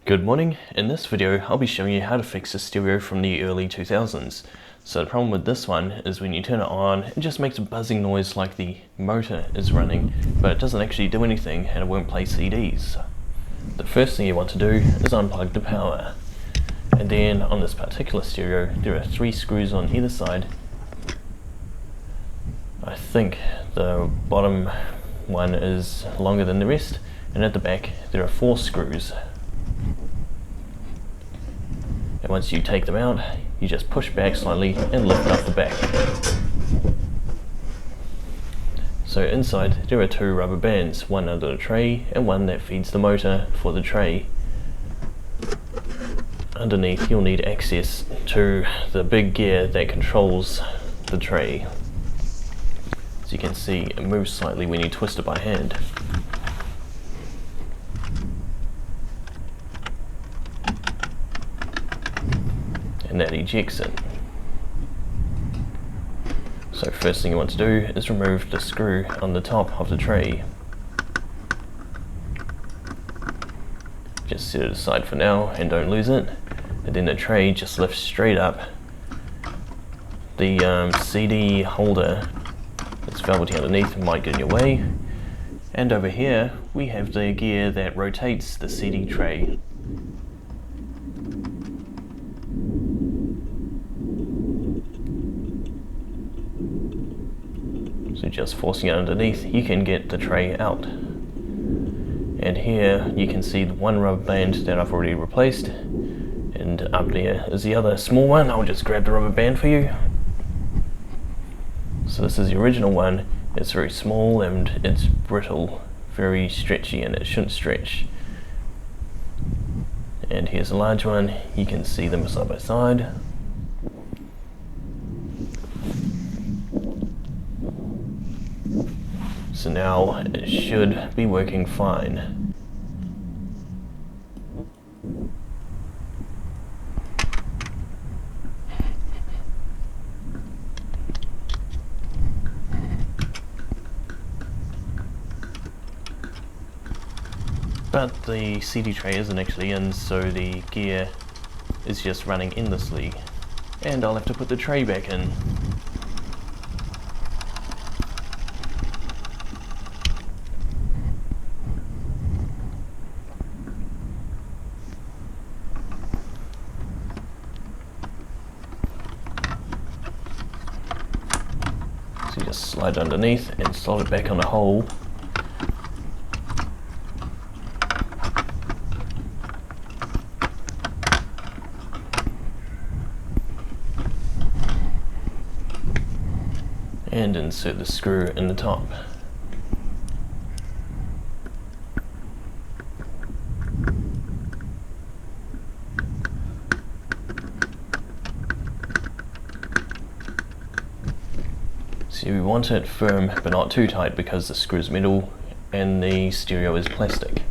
Good morning. In this video I'll be showing you how to fix a stereo from the early 2000s. So the problem with this one is when you turn it on, it just makes a buzzing noise like the motor is running, but it doesn't actually do anything and it won't play CDs. The first thing you want to do is unplug the power. And then on this particular stereo there are 3 screws on either side. I think the bottom one is longer than the rest, and at the back there are 4 screws. And once you take them out, you just push back slightly and lift up the back. So inside there are 2 rubber bands, one under the tray and one that feeds the motor for the tray. Underneath you'll need access to the big gear that controls the tray. As you can see, it moves slightly when you twist it by hand. And that ejects it. So first thing you want to do is remove the screw on the top of the tray. Just set it aside for now and don't lose it. And then the tray just lifts straight up. The CD holder that's velvety underneath might get in your way. And over here we have the gear that rotates the CD tray. So just forcing it underneath, you can get the tray out. And here you can see the one rubber band that I've already replaced, and up there is the other small one. I'll just grab the rubber band for you. So this is the original one. It's very small and it's brittle, very stretchy, and it shouldn't stretch. And here's a large one. You can see them side by side. So now it should be working fine. But the CD tray isn't actually in, so the gear is just running endlessly. And I'll have to put the tray back in. So you just slide underneath and slot it back on the hole. And insert the screw in the top. So we want it firm but not too tight because the screw is metal and the stereo is plastic.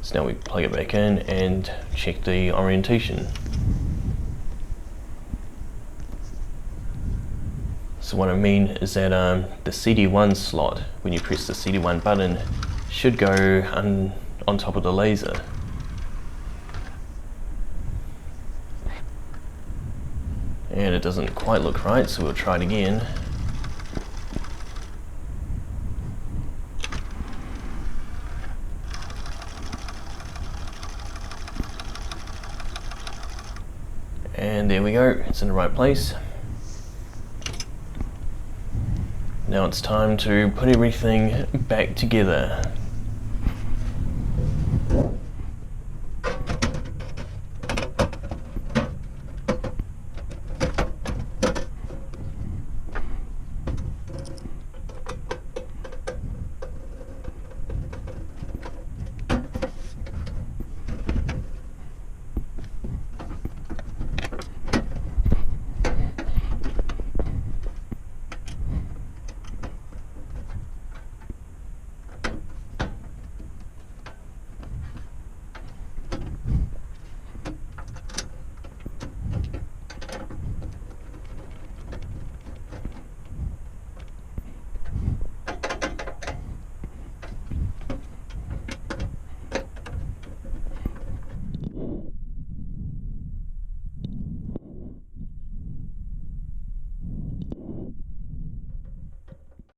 So now we plug it back in and check the orientation. So what I mean is that the CD1 slot, when you press the CD1 button, should go on top of the laser. And it doesn't quite look right, so we'll try it again. And there we go, it's in the right place. Now it's time to put everything back together.